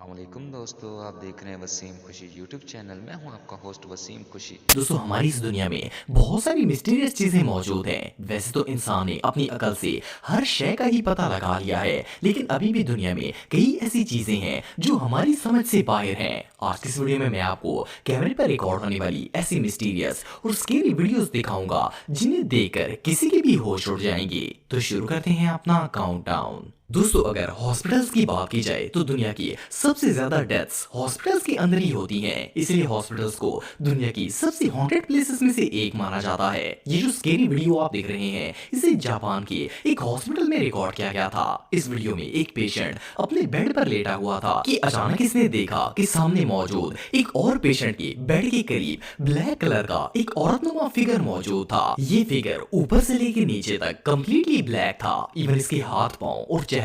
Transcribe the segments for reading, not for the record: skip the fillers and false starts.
अस्सलामुअलैकुम दोस्तों, आप देख रहे हैं वसीम खुशी यूट्यूब चैनल। मैं हूं आपका होस्ट वसीम खुशी। दोस्तों हमारी इस दुनिया में बहुत सारी मिस्टीरियस चीजें मौजूद हैं। वैसे तो इंसान ने अपनी अकल से हर शय का ही पता लगा लिया है, लेकिन अभी भी दुनिया में कई ऐसी चीजें हैं जो हमारी समझ से बाहर हैं। आज की इस वीडियो में मैं आपको कैमरे पर रिकॉर्ड होने वाली ऐसी मिस्टीरियस और स्केरी वीडियोस दिखाऊंगा जिन्हें देखकर किसी के भी होश उड़ जाएंगे। तो शुरू करते हैं अपना काउंटडाउन। दोस्तों अगर हॉस्पिटल्स की बात की जाए तो दुनिया की सबसे ज्यादा डेथ्स हॉस्पिटल्स के अंदर ही होती हैं। इसलिए हॉस्पिटल्स को दुनिया की सबसे हॉन्टेड प्लेसेस में से एक माना जाता है। ये जो स्केरी वीडियो आप देख रहे हैं इसे जापान के एक हॉस्पिटल में रिकॉर्ड किया गया था। इस वीडियो में एक पेशेंट अपने बेड पर लेटा हुआ था कि अचानक इसने देखा कि सामने मौजूद एक और पेशेंट के बेड के करीब ब्लैक कलर का एक औरतनुमा फिगर मौजूद था। ये फिगर ऊपर से लेकर नीचे तक कंप्लीटली ब्लैक था। इवन इसके हाथ पांव और चेहरा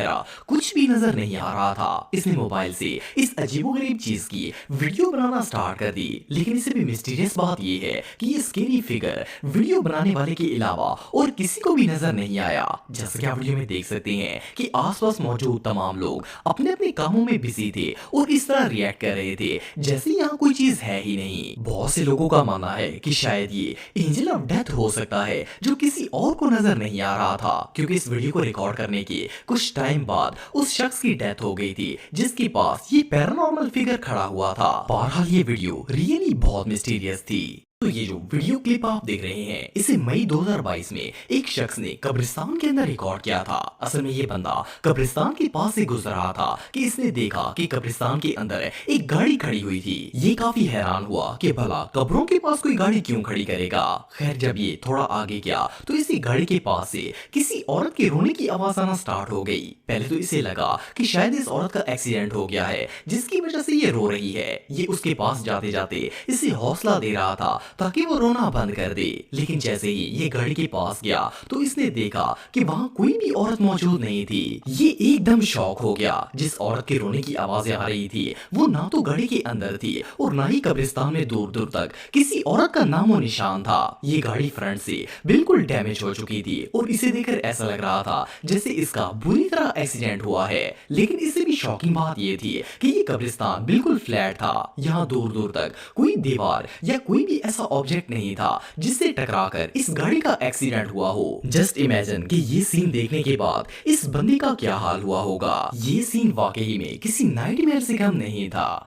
कुछ भी नजर नहीं आ रहा था। इसने मोबाइल से इस अजीबोगरीब चीज की वीडियो बनाना स्टार्ट कर दी। लेकिन इससे भी मिस्टीरियस बात यह है कि ये स्केरी फिगर वीडियो बनाने वाले के अलावा और किसी को भी नजर नहीं आया। जैसा कि आप वीडियो में देख सकते हैं कि आसपास मौजूद तमाम लोग अपने अपने कामों में बिजी थे और इस तरह रिएक्ट कर रहे थे जैसे यहाँ कोई चीज है ही नहीं। बहुत से लोगों का मानना है कि शायद ये एंजल ऑफ डेथ हो सकता है जो किसी और को नजर नहीं आ रहा था, क्योंकि इस वीडियो को रिकॉर्ड करने के कुछ टाइम बाद उस शख्स की डेथ हो गई थी जिसके पास ये पैरानॉर्मल फिगर खड़ा हुआ था। बहरहाल ये वीडियो रियली बहुत मिस्टीरियस थी। तो ये जो वीडियो क्लिप आप देख रहे हैं इसे मई 2022 में एक शख्स ने कब्रिस्तान के अंदर रिकॉर्ड किया था। असल में ये बंदा कब्रिस्तान के पास से गुजर रहा था कि इसने देखा कि कब्रिस्तान के अंदर एक गाड़ी खड़ी हुई थी। ये काफी हैरान हुआ कि भला कब्रों के पास कोई गाड़ी क्यों खड़ी करेगा। खैर जब ये थोड़ा आगे गया तो इसी गाड़ी के पास से किसी औरत के रोने की आवाज आना स्टार्ट हो गई। पहले तो इसे लगा कि शायद इस औरत का एक्सीडेंट हो गया है जिसकी वजह से ये रो रही है। ये उसके पास जाते जाते इसे हौसला दे रहा था ताकि वो रोना बंद कर दे। लेकिन जैसे ही ये गाड़ी के पास गया तो इसने देखा कि वहां कोई भी औरत मौजूद नहीं थी। ये एकदम शॉक हो गया। जिस औरत के रोने की आवाजें आ रही थी वो ना तो गाड़ी के अंदर थी और ना ही कब्रिस्तान में दूर दूर तक किसी औरत का नामो निशान था। ये गाड़ी फ्रंट से बिल्कुल डैमेज हो चुकी थी और इसे देखकर ऐसा लग रहा था जैसे इसका बुरी तरह एक्सीडेंट हुआ है। लेकिन इससे भी शॉकिंग बात ये थी कि ये कब्रिस्तान बिल्कुल फ्लैट था। यहाँ दूर दूर तक कोई दीवार या कोई भी ऐसा ऑब्जेक्ट नहीं था जिससे टकराकर इस गाड़ी का एक्सीडेंट हुआ हो। जस्ट इमेजिन कि ये सीन देखने के बाद इस बंदे का क्या हाल हुआ होगा। ये सीन वाकई में किसी नाइटमेयर से कम नहीं था।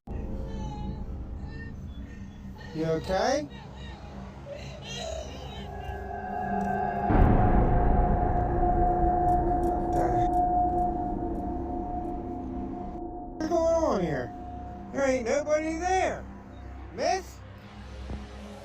You okay? What's going on here? There ain't nobody there. Miss?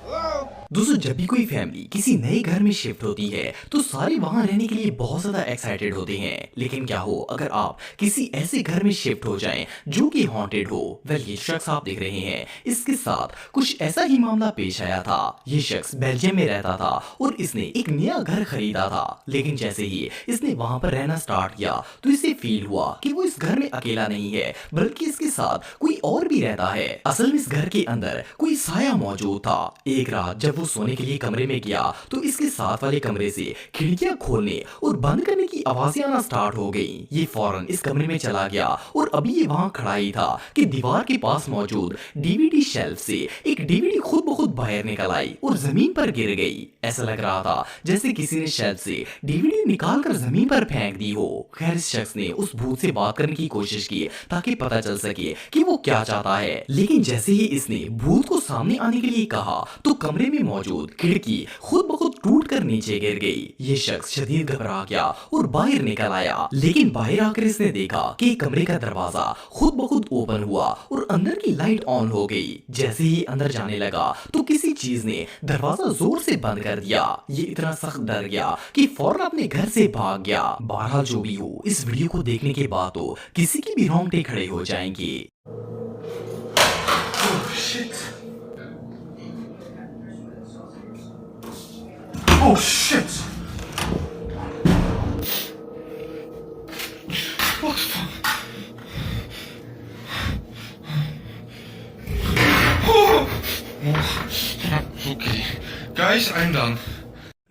Hello? दोस्तों जब भी कोई फैमिली किसी नए घर में शिफ्ट होती है तो सारे वहां रहने के लिए बहुत ज्यादा एक्साइटेड होते हैं। लेकिन क्या हो अगर आप किसी ऐसे घर में शिफ्ट हो जाएं जो कि हॉन्टेड हो। वेल ये शख्स आप देख रहे हैं इसके साथ कुछ ऐसा ही मामला पेश आया था। ये शख्स बेल्जियम में रहता था और इसने एक नया घर खरीदा था। लेकिन जैसे ही इसने वहां पर रहना स्टार्ट किया तो इसे फील हुआ कि वो इस घर में अकेला नहीं है बल्कि इसके साथ कोई और भी रहता है। असल में इस घर के अंदर कोई साया मौजूद था। एक रात जब वो सोने के लिए कमरे में गया तो इसके साथ वाले कमरे से खिड़कियां खोलने और बंद करने की आवाजें आना स्टार्ट हो गई। ये फौरन इस कमरे में चला गया और अभी ये वहां खड़ा ही था कि दीवार के पास मौजूद डीवीडी शेल्फ से एक डीवीडी खुद ब खुद बाहर निकल आई और जमीन पर गिर गई। ऐसा लग रहा था जैसे किसी ने शेल्फ से डीवीडी निकाल कर जमीन पर फेंक दी हो। खैर इस शख्स ने उस भूत से बात करने की कोशिश की ताकि पता चल सके कि वो क्या चाहता है। लेकिन जैसे ही इसने भूत को सामने आने के लिए कहा तो कमरे में मौजूद खिड़की खुद ब खुद टूट कर नीचे गिर गई। ये शख्स शदीद घबरा गया और बाहर निकल आया। लेकिन बाहर आकर इसने देखा कि कमरे का दरवाजा खुद ब खुद ओपन हुआ और अंदर की लाइट ऑन हो गई। जैसे ही अंदर जाने लगा तो किसी चीज ने दरवाजा जोर से बंद कर दिया। ये इतना सख्त डर गया कि फौरन अपने घर से भाग गया। बहरहाल जो भी हो इस वीडियो को देखने के बाद तो किसी की भी रोंगटे खड़े हो जाएंगे। Oh shit. Oh shit. What the fuck? Oh. Okay. Guys, I'm done.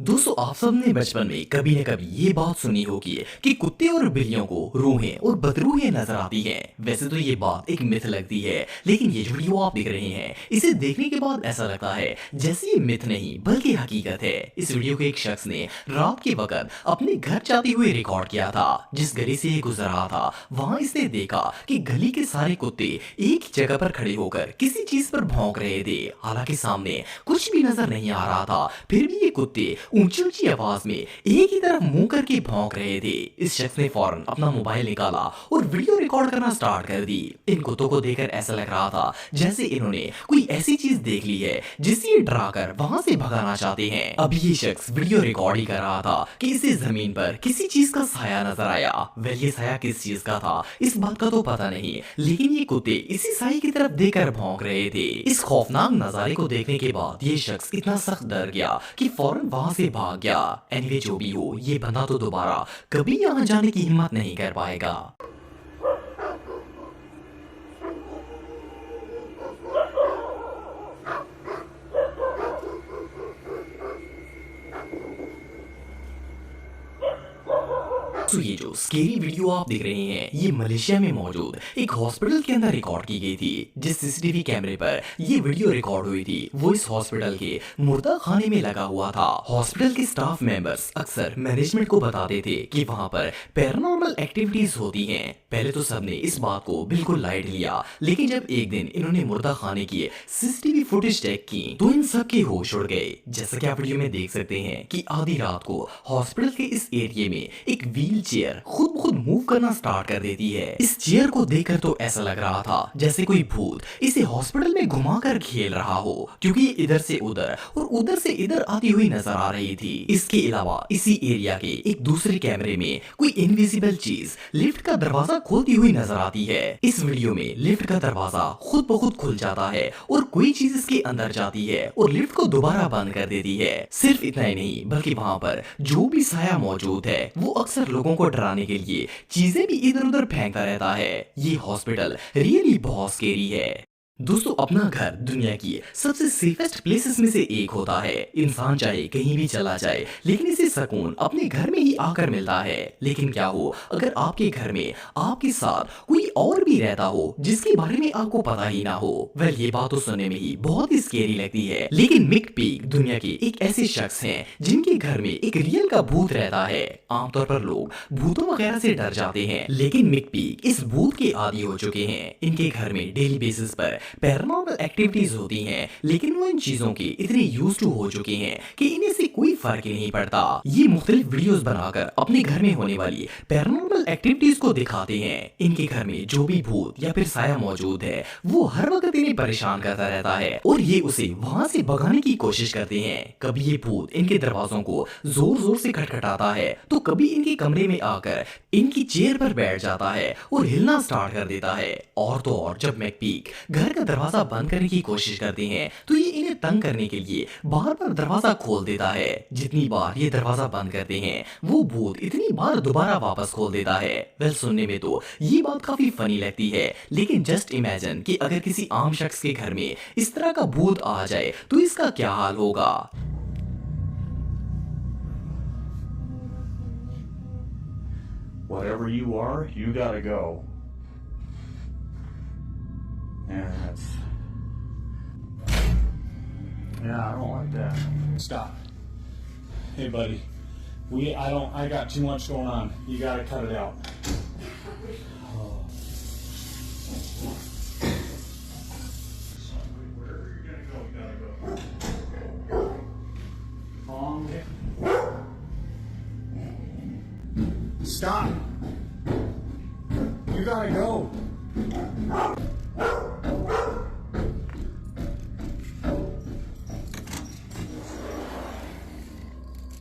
दोस्तों आप सबने बचपन में कभी न कभी ये बात सुनी होगी कि कुत्ते और बिल्लियों को रूहें और बदरूहें नजर आती हैं। वैसे तो ये बात एक मिथ लगती है, लेकिन ये जो वीडियो आप देख रहे हैं इसे देखने के बाद ऐसा लगता है जैसे ये मिथ नहीं बल्कि हकीकत है। इस वीडियो को एक शख्स ने रात के वक्त अपने घर जाते हुए रिकॉर्ड किया था। जिस गली से ये गुजर रहा था वहां इसने देखा कि गली के सारे कुत्ते एक ही जगह पर खड़े होकर किसी चीज पर भौंक रहे थे। हालांकि सामने कुछ भी नजर नहीं आ रहा था, फिर भी ये कुत्ते ऊंची ऊंची आवाज में एक ही तरफ मुंह करके भौंक रहे थे। इस शख्स ने फौरन अपना मोबाइल निकाला और वीडियो रिकॉर्ड करना स्टार्ट कर दी। इन कुत्तों को देखकर ऐसा लग रहा था जैसे इन्होंने कोई ऐसी चीज देख ली है जिसे ये डराकर वहां से भगाना चाहते हैं। अब ये शख्स वीडियो रिकॉर्ड ही कर रहा था कि इसे जमीन पर किसी चीज का साया नजर आया। वेल ये साया किस चीज का था इस बात का तो पता नहीं, लेकिन ये कुत्ते इसी साये की तरफ देखकर भौंक रहे थे। इस खौफनाक नजारे को देखने के बाद ये शख्स इतना सख्त डर गया कि फौरन वहां से भाग गया। एनीवे जो भी हो, ये बंदा तो दोबारा कभी यहाँ जाने की हिम्मत नहीं कर पाएगा। तो ये जो स्केरी वीडियो आप देख रहे हैं ये मलेशिया में मौजूद एक हॉस्पिटल के अंदर रिकॉर्ड की गई थी। जिस सीसीटीवी कैमरे पर ये वीडियो रिकॉर्ड हुई थी वो इस हॉस्पिटल के मुर्दा खाने में लगा हुआ था। हॉस्पिटल के स्टाफ मेंबर्स अक्सर मैनेजमेंट को बताते थे कि वहां पर पैरानॉर्मल एक्टिविटीज होती हैं। पहले तो सबने इस बात को बिल्कुल लाइट लिया, लेकिन जब एक दिन इन्होंने मुर्दा खाने की सीसीटीवी फुटेज चेक की तो इन सब के होश उड़ गए। जैसा कि आप वीडियो में देख सकते हैं कि आधी रात को हॉस्पिटल के इस एरिया में एक व्हील चेयर खुद ब खुद मूव करना स्टार्ट कर देती है। इस चेयर को देखकर तो ऐसा लग रहा था जैसे कोई भूत इसे हॉस्पिटल में घुमाकर खेल रहा हो, क्योंकि ये इधर से उधर और उधर से इधर आती हुई नजर आ रही थी। इसके अलावा इसी एरिया के एक दूसरे कैमरे में कोई इनविजिबल चीज लिफ्ट का दरवाजा खोलती हुई नजर आती है। इस वीडियो में लिफ्ट का दरवाजा खुद ब खुद खुल जाता है और कोई चीज इसके अंदर जाती है और लिफ्ट को दोबारा बंद कर देती है। सिर्फ इतना ही नहीं बल्कि वहां पर जो भी साया मौजूद है वो अक्सर लोगों को डराने के लिए चीजें भी इधर उधर फेंकता रहता है। ये हॉस्पिटल रियली बहुत स्केरी है। दोस्तों अपना घर दुनिया की सबसे सेफेस्ट प्लेसेस में से एक होता है। इंसान चाहे कहीं भी चला जाए लेकिन इसे सुकून अपने घर में ही आकर मिलता है। लेकिन क्या हो अगर आपके घर में आपके साथ कोई और भी रहता हो जिसके बारे में आपको पता ही ना हो। वेल ये बात तो सुनने में ही बहुत ही स्केरी लगती है, लेकिन मिक पीक दुनिया के एक ऐसे शख्स हैं जिनके घर में एक रियल का भूत रहता है। आमतौर पर लोग भूतों वगैरह से डर जाते हैं, लेकिन मिक पीक इस भूत के आदी हो चुके हैं। इनके घर में डेली बेसिस पर पैरानॉर्मल एक्टिविटीज होती हैं, लेकिन वो इन चीजों के इतने यूज्ड टू हो चुके हैं कि इन्हें से कोई फर्क ही नहीं पड़ता। ये मुख्तलिफ वीडियोस बनाकर अपने घर में होने वाली पैरानॉर्मल एक्टिविटीज को दिखाते हैं। इनके घर में जो भी भूत या फिर साया मौजूद है वो हर वक्त इन्हें परेशान करता रहता है और ये उसे वहां से भगाने की कोशिश करते हैं। कभी ये भूत इनके दरवाजों को जोर जोर से खटखटाता है तो कभी इनके कमरे में आकर इनकी चेयर पर बैठ जाता है और हिलना स्टार्ट कर देता है। और तो और जब मैकपीक घर का दरवाजा बंद करने की कोशिश करते हैं तो ये इन्हें तंग करने के लिए बार बार दरवाजा खोल देता है। जितनी बार ये दरवाजा बंद करते हैं वो भूत इतनी बार दोबारा वापस खोल देता है। वेल सुनने में तो ये बात काफी फनी लगती है, लेकिन जस्ट इमेजिन कि अगर किसी आम शख्स के घर में इस तरह का भूत आ जाए तो इसका क्या हाल होगा। Whatever you are, you gotta go. Yeah, that's... Yeah, I don't like that. Stop. Hey, buddy. I got too much going on. You gotta cut it out. Wherever you're gonna go, you gotta go. Calm down. Stop. You gotta go.